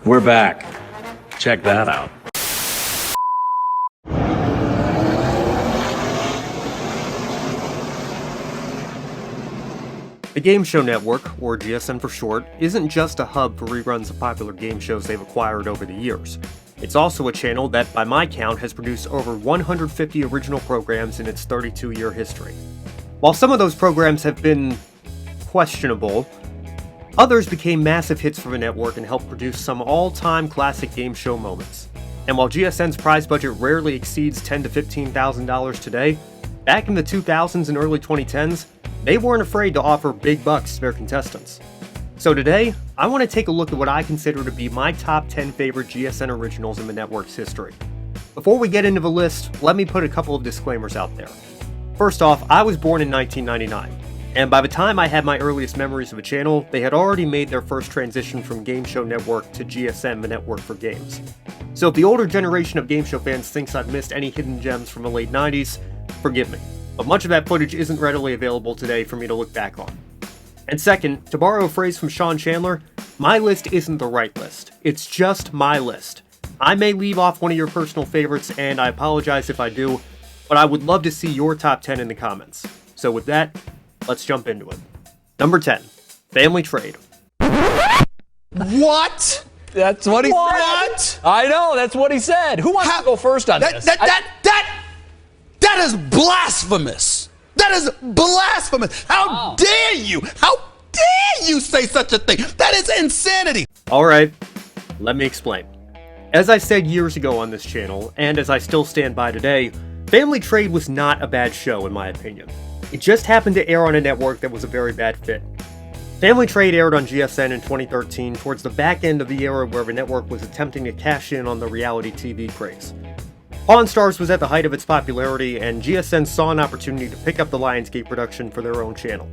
We're back. Check that out. The Game Show Network, or GSN for short, isn't just a hub for reruns of popular game shows they've acquired over the years. It's also a channel that, by my count, has produced over 150 original programs in its 32-year history. While some of those programs have been questionable, others became massive hits for the network and helped produce some all-time classic game show moments. And while GSN's prize budget rarely exceeds $10,000 to $15,000 today, back in the 2000s and early 2010s, they weren't afraid to offer big bucks to their contestants. So today, I want to take a look at what I consider to be my top 10 favorite GSN originals in the network's history. Before we get into the list, let me put a couple of disclaimers out there. First off, I was born in 1999. And by the time I had my earliest memories of the channel, they had already made their first transition from Game Show Network to GSN, the network for games. So if the older generation of Game Show fans thinks I've missed any hidden gems from the late 90s, forgive me. But much of that footage isn't readily available today for me to look back on. And second, to borrow a phrase from Sean Chandler, my list isn't the right list. It's just my list. I may leave off one of your personal favorites, and I apologize if I do, but I would love to see your top 10 in the comments. So with that, let's jump into it. Number 10, Family Trade. What? That's what he said. I know, that's what he said. Who wants to go first on this? That is blasphemous. That is blasphemous. How dare you? How dare you say such a thing? That is insanity. Alright, let me explain. As I said years ago on this channel, and as I still stand by today, Family Trade was not a bad show in my opinion. It just happened to air on a network that was a very bad fit. Family Trade aired on GSN in 2013 towards the back end of the era where the network was attempting to cash in on the reality TV craze. Pawn Stars was at the height of its popularity, and GSN saw an opportunity to pick up the Lionsgate production for their own channel.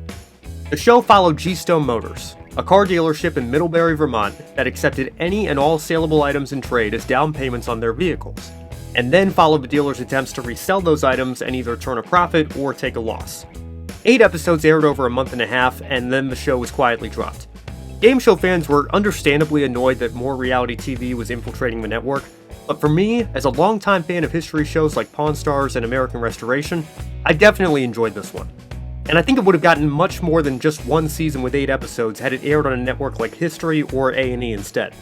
The show followed G-Stone Motors, a car dealership in Middlebury, Vermont that accepted any and all saleable items in trade as down payments on their vehicles, and then followed the dealer's attempts to resell those items and either turn a profit or take a loss. 8 episodes aired over a month and a half, and then the show was quietly dropped. Game show fans were understandably annoyed that more reality TV was infiltrating the network, but for me, as a longtime fan of history shows like Pawn Stars and American Restoration, I definitely enjoyed this one. And I think it would have gotten much more than just one season with 8 episodes had it aired on a network like History or A&E instead.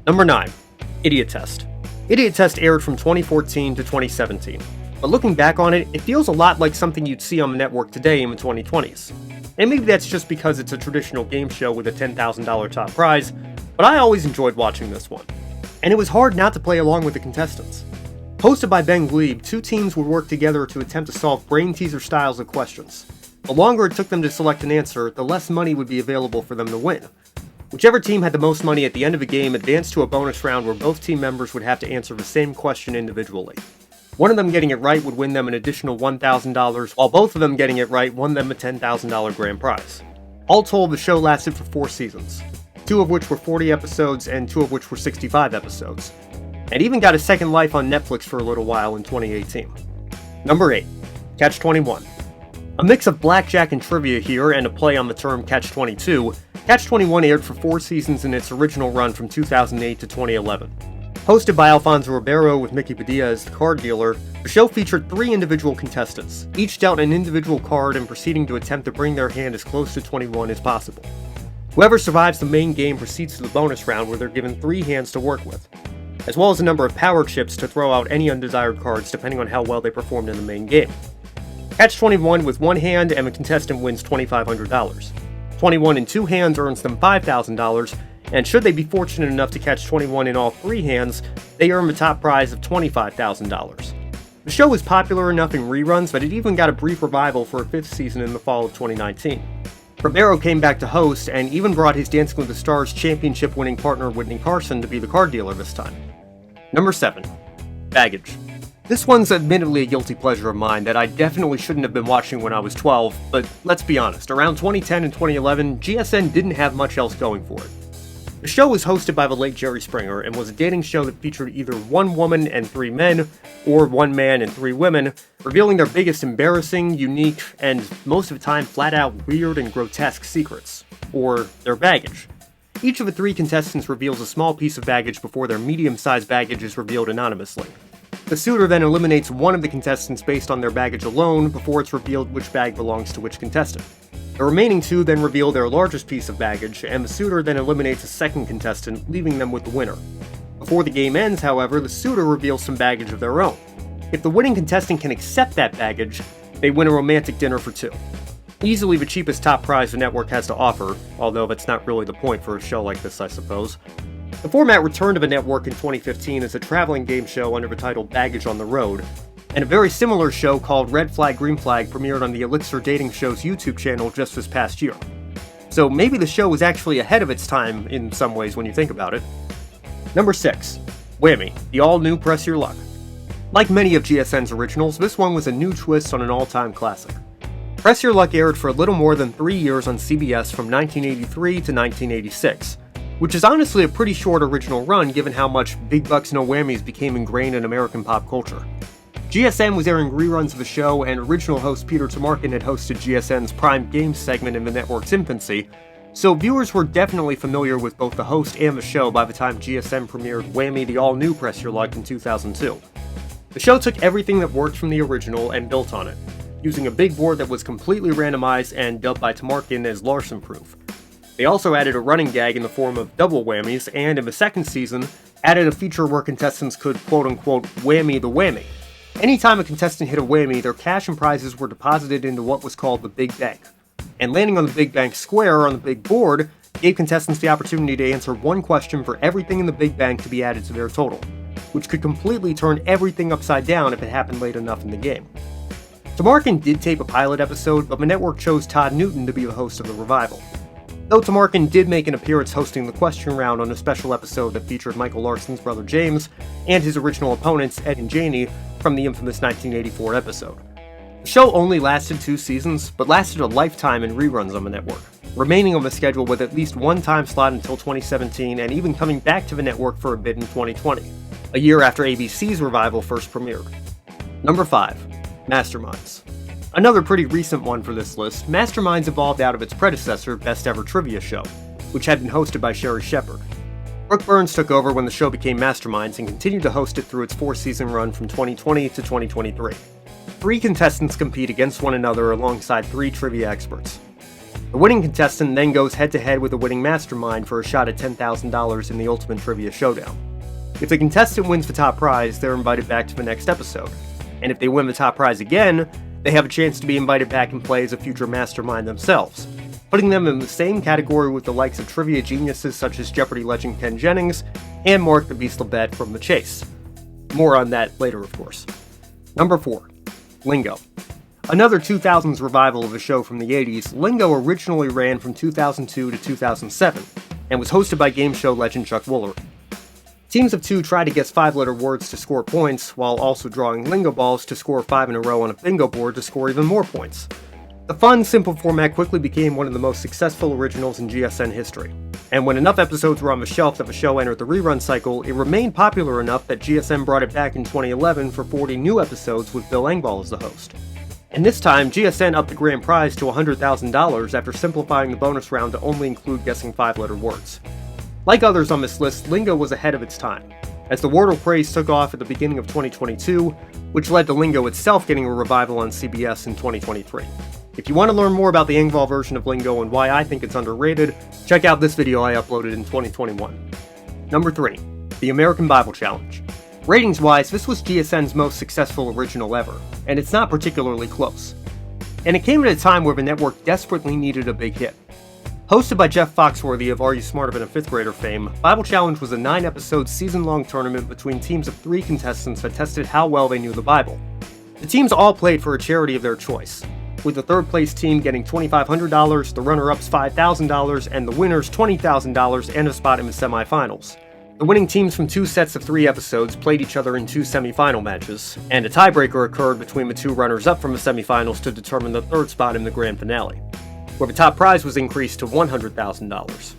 Number 9, Idiotest. Idiotest aired from 2014 to 2017, but looking back on it, it feels a lot like something you'd see on the network today in the 2020s. And maybe that's just because it's a traditional game show with a $10,000 top prize, but I always enjoyed watching this one. And it was hard not to play along with the contestants. Hosted by Ben Glebe, 2 teams would work together to attempt to solve brain teaser styles of questions. The longer it took them to select an answer, the less money would be available for them to win. Whichever team had the most money at the end of the game advanced to a bonus round where both team members would have to answer the same question individually. One of them getting it right would win them an additional $1,000, while both of them getting it right won them a $10,000 grand prize. All told, the show lasted for 4 seasons, 2 of which were 40 episodes and 2 of which were 65 episodes, and even got a second life on Netflix for a little while in 2018. Number 8, Catch-22. A mix of blackjack and trivia here and a play on the term Catch-22, Catch-22 aired for 4 seasons in its original run from 2008 to 2011. Hosted by Alfonso Ribeiro with Mickey Padilla as the card dealer, the show featured 3 individual contestants, each dealt an individual card and proceeding to attempt to bring their hand as close to 21 as possible. Whoever survives the main game proceeds to the bonus round where they're given 3 hands to work with, as well as a number of power chips to throw out any undesired cards depending on how well they performed in the main game. Catch-22 with 1 hand and the contestant wins $2,500. 21 in 2 hands earns them $5,000, and should they be fortunate enough to catch 21 in all 3 hands, they earn the top prize of $25,000. The show was popular enough in reruns that it even got a brief revival for a 5th season in the fall of 2019. Ribeiro came back to host and even brought his Dancing with the Stars championship-winning partner Whitney Carson to be the card dealer this time. Number 7, Baggage. This one's admittedly a guilty pleasure of mine that I definitely shouldn't have been watching when I was 12, but let's be honest, around 2010 and 2011, GSN didn't have much else going for it. The show was hosted by the late Jerry Springer and was a dating show that featured either 1 woman and 3 men, or 1 man and 3 women, revealing their biggest embarrassing, unique, and most of the time flat-out weird and grotesque secrets, or their baggage. Each of the 3 contestants reveals a small piece of baggage before their medium-sized baggage is revealed anonymously. The suitor then eliminates one of the contestants based on their baggage alone before it's revealed which bag belongs to which contestant. The remaining 2 then reveal their largest piece of baggage, and the suitor then eliminates a second contestant, leaving them with the winner. Before the game ends, however, the suitor reveals some baggage of their own. If the winning contestant can accept that baggage, they win a romantic dinner for 2. Easily the cheapest top prize the network has to offer, although that's not really the point for a show like this, I suppose. The format returned to the network in 2015 as a traveling game show under the title Baggage on the Road, and a very similar show called Red Flag Green Flag premiered on the ELIXIR dating show's YouTube channel just this past year. So maybe the show was actually ahead of its time in some ways when you think about it. Number 6. Whammy, the all-new Press Your Luck. Like many of GSN's originals, this one was a new twist on an all-time classic. Press Your Luck aired for a little more than 3 years on CBS from 1983 to 1986, which is honestly a pretty short original run given how much big bucks no whammies became ingrained in American pop culture. GSN was airing reruns of the show, and original host Peter Tamarkin had hosted GSN's Prime Games segment in the network's infancy, so viewers were definitely familiar with both the host and the show by the time GSN premiered Whammy, the all-new Press Your Luck in 2002. The show took everything that worked from the original and built on it, using a big board that was completely randomized and dubbed by Tamarkin as Larson-proof. They also added a running gag in the form of double whammies, and in the second season, added a feature where contestants could quote-unquote whammy the whammy. Anytime a contestant hit a whammy, their cash and prizes were deposited into what was called the Big Bank. And landing on the Big Bank square on the big board gave contestants the opportunity to answer one question for everything in the Big Bank to be added to their total, which could completely turn everything upside down if it happened late enough in the game. Tamarkin did tape a pilot episode, but the network chose Todd Newton to be the host of the revival. Though Tamarkin did make an appearance hosting the question round on a special episode that featured Michael Larson's brother James and his original opponents Ed and Janie from the infamous 1984 episode. The show only lasted 2 seasons, but lasted a lifetime in reruns on the network, remaining on the schedule with at least one time slot until 2017 and even coming back to the network for a bit in 2020, a year after ABC's revival first premiered. Number 5. Masterminds. Another pretty recent one for this list, Masterminds evolved out of its predecessor, Best Ever Trivia Show, which had been hosted by Sherry Shepard. Brooke Burns took over when the show became Masterminds and continued to host it through its 4-season run from 2020 to 2023. 3 contestants compete against one another alongside 3 trivia experts. The winning contestant then goes head-to-head with the winning mastermind for a shot at $10,000 in the Ultimate Trivia Showdown. If the contestant wins the top prize, they're invited back to the next episode, and if they win the top prize again, they have a chance to be invited back and play as a future mastermind themselves, putting them in the same category with the likes of trivia geniuses such as Jeopardy legend Ken Jennings and Mark the Beast Lebet from The Chase. More on that later, of course. Number 4. Lingo. Another 2000s revival of a show from the 80s, Lingo originally ran from 2002 to 2007, and was hosted by game show legend Chuck Woolery. Teams of 2 try to guess 5-letter words to score points, while also drawing lingo balls to score 5 in a row on a bingo board to score even more points. The fun, simple format quickly became one of the most successful originals in GSN history, and when enough episodes were on the shelf that the show entered the rerun cycle, it remained popular enough that GSN brought it back in 2011 for 40 new episodes with Bill Engvall as the host. And this time, GSN upped the grand prize to $100,000 after simplifying the bonus round to only include guessing 5-letter words. Like others on this list, Lingo was ahead of its time, as the Wordle craze took off at the beginning of 2022, which led to Lingo itself getting a revival on CBS in 2023. If you want to learn more about the Engvall version of Lingo and why I think it's underrated, check out this video I uploaded in 2021. Number 3. The American Bible Challenge. Ratings-wise, this was GSN's most successful original ever, and it's not particularly close. And it came at a time where the network desperately needed a big hit. Hosted by Jeff Foxworthy of Are You Smarter Than a 5th Grader fame, Bible Challenge was a 9-episode season-long tournament between teams of 3 contestants that tested how well they knew the Bible. The teams all played for a charity of their choice, with the third-place team getting $2,500, the runner-ups $5,000, and the winners $20,000 and a spot in the semifinals. The winning teams from 2 sets of 3 episodes played each other in 2 semifinal matches, and a tiebreaker occurred between the 2 runners-up from the semifinals to determine the 3rd spot in the grand finale, where the top prize was increased to $100,000.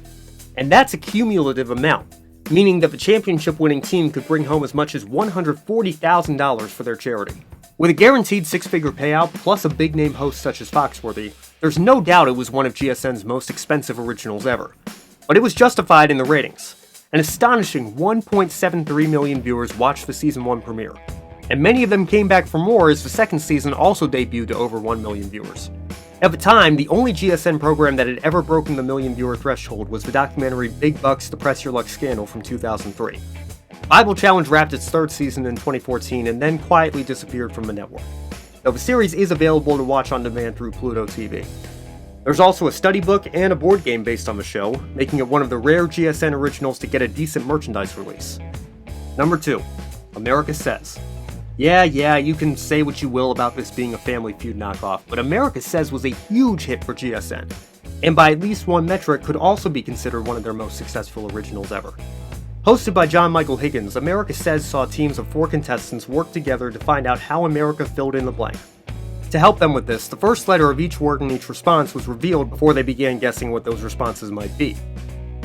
And that's a cumulative amount, meaning that the championship-winning team could bring home as much as $140,000 for their charity. With a guaranteed 6-figure payout, plus a big-name host such as Foxworthy, there's no doubt it was one of GSN's most expensive originals ever. But it was justified in the ratings. An astonishing 1.73 million viewers watched the Season 1 premiere, and many of them came back for more as the second season also debuted to over 1 million viewers. At the time, the only GSN program that had ever broken the million-viewer threshold was the documentary Big Bucks: The Press Your Luck Scandal from 2003. Bible Challenge wrapped its third season in 2014 and then quietly disappeared from the network, though the series is available to watch on demand through Pluto TV. There's also a study book and a board game based on the show, making it one of the rare GSN originals to get a decent merchandise release. Number 2. America Says. Yeah, you can say what you will about this being a Family Feud knockoff, but America Says was a huge hit for GSN, and by at least one metric could also be considered one of their most successful originals ever. Hosted by John Michael Higgins, America Says saw teams of 4 contestants work together to find out how America filled in the blank. To help them with this, the first letter of each word in each response was revealed before they began guessing what those responses might be.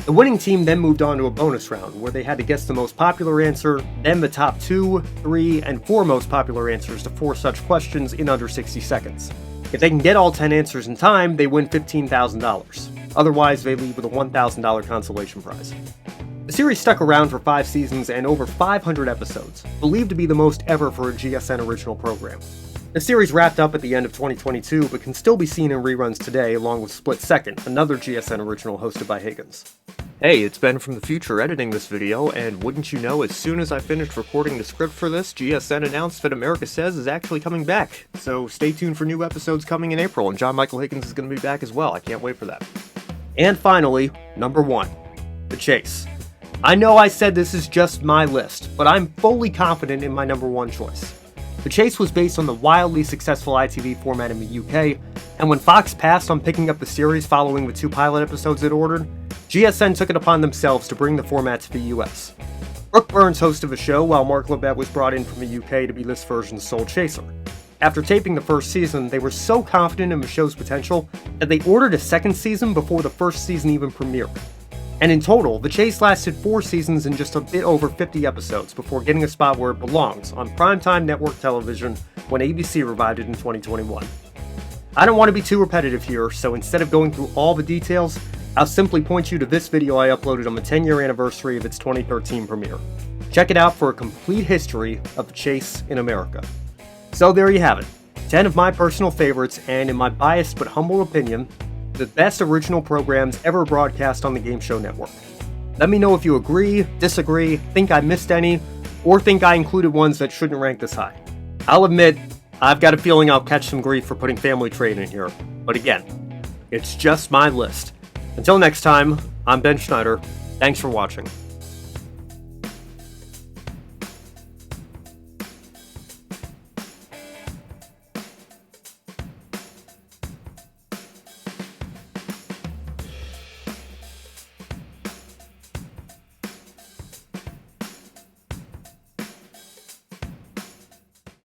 The winning team then moved on to a bonus round, where they had to guess the most popular answer, then the top 2, 3, and 4 most popular answers to 4 such questions in under 60 seconds. If they can get all 10 answers in time, they win $15,000. Otherwise, they leave with a $1,000 consolation prize. The series stuck around for 5 seasons and over 500 episodes, believed to be the most ever for a GSN original program. The series wrapped up at the end of 2022, but can still be seen in reruns today, along with Split Second, another GSN original hosted by Higgins. Hey, it's Ben from the future editing this video, and wouldn't you know, as soon as I finished recording the script for this, GSN announced that America Says is actually coming back. So stay tuned for new episodes coming in April, and John Michael Higgins is going to be back as well. I can't wait for that. And finally, number 1, The Chase. I know I said this is just my list, but I'm fully confident in my number 1 choice. The Chase was based on the wildly successful ITV format in the UK, and when Fox passed on picking up the series following the 2 pilot episodes it ordered, GSN took it upon themselves to bring the format to the US. Brooke Burns hosted the show, while Mark Labette was brought in from the UK to be this version's sole chaser. After taping the first season, they were so confident in the show's potential that they ordered a second season before the first season even premiered. And in total, The Chase lasted 4 seasons and just a bit over 50 episodes before getting a spot where it belongs, on primetime network television when ABC revived it in 2021. I don't want to be too repetitive here, so instead of going through all the details, I'll simply point you to this video I uploaded on the 10-year anniversary of its 2013 premiere. Check it out for a complete history of The Chase in America. So there you have it, 10 of my personal favorites, and in my biased but humble opinion, the best original programs ever broadcast on the Game Show Network. Let me know if you agree, disagree, think I missed any, or think I included ones that shouldn't rank this high. I'll admit, I've got a feeling I'll catch some grief for putting Family Trade in here, but again, it's just my list. Until next time, I'm Ben Schneider. Thanks for watching.